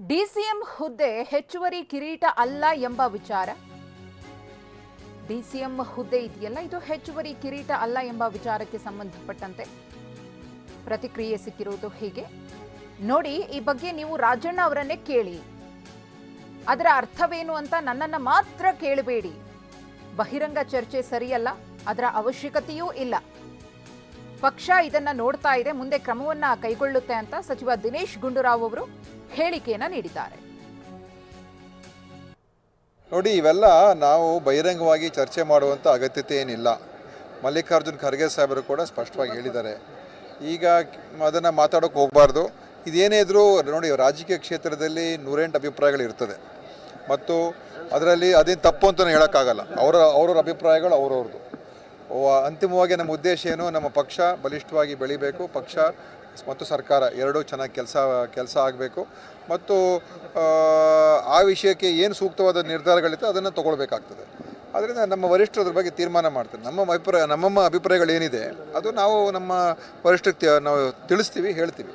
DCM ಹುದ್ದೆ ಹೆಚ್ಚುವರಿ ಕಿರೀಟ ಅಲ್ಲ ಎಂಬ ವಿಚಾರ. ಡಿಸಿಎಂ ಹುದ್ದೆ ಇದೆಯಲ್ಲ, ಇದು ಹೆಚ್ಚುವರಿ ಕಿರೀಟ ಅಲ್ಲ ಎಂಬ ವಿಚಾರಕ್ಕೆ ಸಂಬಂಧಪಟ್ಟಂತೆ ಪ್ರತಿಕ್ರಿಯೆ ಸಿಕ್ಕಿರುವುದು ಹೀಗೆ ನೋಡಿ. ಈ ಬಗ್ಗೆ ನೀವು ರಾಜಣ್ಣ ಅವರನ್ನೇ ಕೇಳಿ. ಅದರ ಅರ್ಥವೇನು ಅಂತ ನನ್ನನ್ನು ಮಾತ್ರ ಕೇಳಬೇಡಿ. ಬಹಿರಂಗ ಚರ್ಚೆ ಸರಿಯಲ್ಲ, ಅದರ ಅವಶ್ಯಕತೆಯೂ ಇಲ್ಲ. ಪಕ್ಷ ಇದನ್ನ ನೋಡ್ತಾ ಇದೆ, ಮುಂದೆ ಕ್ರಮವನ್ನ ಕೈಗೊಳ್ಳುತ್ತೆ ಅಂತ ಸಚಿವ ದಿನೇಶ್ ಗುಂಡೂರಾವ್ ಅವರು ಹೇಳಿಕೆಯನ್ನ ನೀಡಿದ್ದಾರೆ. ನೋಡಿ, ಇವೆಲ್ಲ ನಾವು ಬಹಿರಂಗವಾಗಿ ಚರ್ಚೆ ಮಾಡುವಂಥ ಅಗತ್ಯತೆ ಏನಿಲ್ಲ. ಮಲ್ಲಿಕಾರ್ಜುನ್ ಖರ್ಗೆ ಸಾಹೇಬರು ಕೂಡ ಸ್ಪಷ್ಟವಾಗಿ ಹೇಳಿದ್ದಾರೆ. ಈಗ ಅದನ್ನು ಮಾತಾಡೋಕೆ ಹೋಗಬಾರ್ದು. ಇದೇನೇ ಇದ್ರೂ ನೋಡಿ, ರಾಜಕೀಯ ಕ್ಷೇತ್ರದಲ್ಲಿ 108 ಅಭಿಪ್ರಾಯಗಳು ಇರ್ತದೆ ಮತ್ತು ಅದರಲ್ಲಿ ಅದೇನು ತಪ್ಪು ಅಂತಲೂ ಹೇಳೋಕ್ಕಾಗಲ್ಲ. ಅವರವ್ರ ಅಭಿಪ್ರಾಯಗಳು ಅವ್ರವ್ರದ್ದು. ಅಂತಿಮವಾಗಿ ನಮ್ಮ ಉದ್ದೇಶ ಏನು, ನಮ್ಮ ಪಕ್ಷ ಬಲಿಷ್ಠವಾಗಿ ಬೆಳಿಬೇಕು, ಪಕ್ಷ ಮತ್ತು ಸರ್ಕಾರ ಎರಡೂ ಚೆನ್ನಾಗಿ ಕೆಲಸ ಆಗಬೇಕು ಮತ್ತು ಆ ವಿಷಯಕ್ಕೆ ಏನು ಸೂಕ್ತವಾದ ನಿರ್ಧಾರಗಳಿತ್ತು ಅದನ್ನು ತಗೊಳ್ಬೇಕಾಗ್ತದೆ. ಅದರಿಂದ ನಮ್ಮ ವರಿಷ್ಠರು ಅದ್ರ ಬಗ್ಗೆ ತೀರ್ಮಾನ ಮಾಡ್ತಾರೆ. ನಮ್ಮ ಅಭಿಪ್ರಾಯಗಳು ಏನಿದೆ ಅದು ನಾವು ನಮ್ಮ ವರಿಷ್ಠಕ್ಕೆ ನಾವು ತಿಳಿಸ್ತೀವಿ, ಹೇಳ್ತೀವಿ.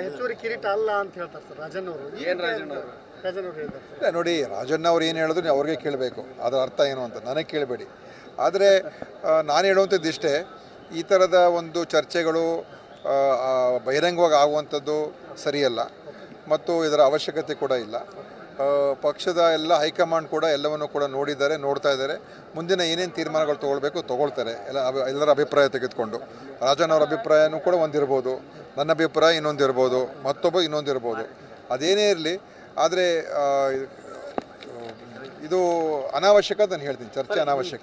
ಹೆಚ್ಚುವರಿ ಕಿರೀಟ ಅಲ್ಲ ಅಂತ ಹೇಳ್ತಾರೆ ಸರ್ ರಾಜಣ್ಣ ಅವರು. ನೋಡಿ, ರಾಜಣ್ಣ ಅವ್ರು ಏನು ಹೇಳಿದ್ರು ಅವ್ರಿಗೆ ಕೇಳಬೇಕು, ಅದರ ಅರ್ಥ ಏನು ಅಂತ ನನಗೆ ಕೇಳಬೇಡಿ. ಆದರೆ ನಾನು ಹೇಳುವಂಥದ್ದು ಇಷ್ಟೇ, ಈ ಥರದ ಒಂದು ಚರ್ಚೆಗಳು ಬಹಿರಂಗವಾಗಿ ಆಗುವಂಥದ್ದು ಸರಿಯಲ್ಲ ಮತ್ತು ಇದರ ಅವಶ್ಯಕತೆ ಕೂಡ ಇಲ್ಲ. ಪಕ್ಷದ ಎಲ್ಲ ಹೈಕಮಾಂಡ್ ಕೂಡ ಎಲ್ಲವನ್ನು ಕೂಡ ನೋಡ್ತಾ ಇದ್ದಾರೆ. ಮುಂದಿನ ಏನೇನು ತೀರ್ಮಾನಗಳು ತೊಗೊಳ್ತಾರೆ ಎಲ್ಲರ ಅಭಿಪ್ರಾಯ ತೆಗೆದುಕೊಂಡು. ರಾಜಣ್ಣ ಅವರ ಅಭಿಪ್ರಾಯನೂ ಕೂಡ ಒಂದಿರ್ಬೋದು, ನನ್ನ ಅಭಿಪ್ರಾಯ ಇನ್ನೊಂದಿರ್ಬೋದು, ಮತ್ತೊಬ್ಬ ಇನ್ನೊಂದಿರ್ಬೋದು. ಅದೇನೇ ಇರಲಿ, ಆದರೆ ಇದು ಅನಾವಶ್ಯಕ ಅಂತ ನಾನು ಹೇಳ್ತೀನಿ. ಚರ್ಚೆ ಅನಾವಶ್ಯಕ.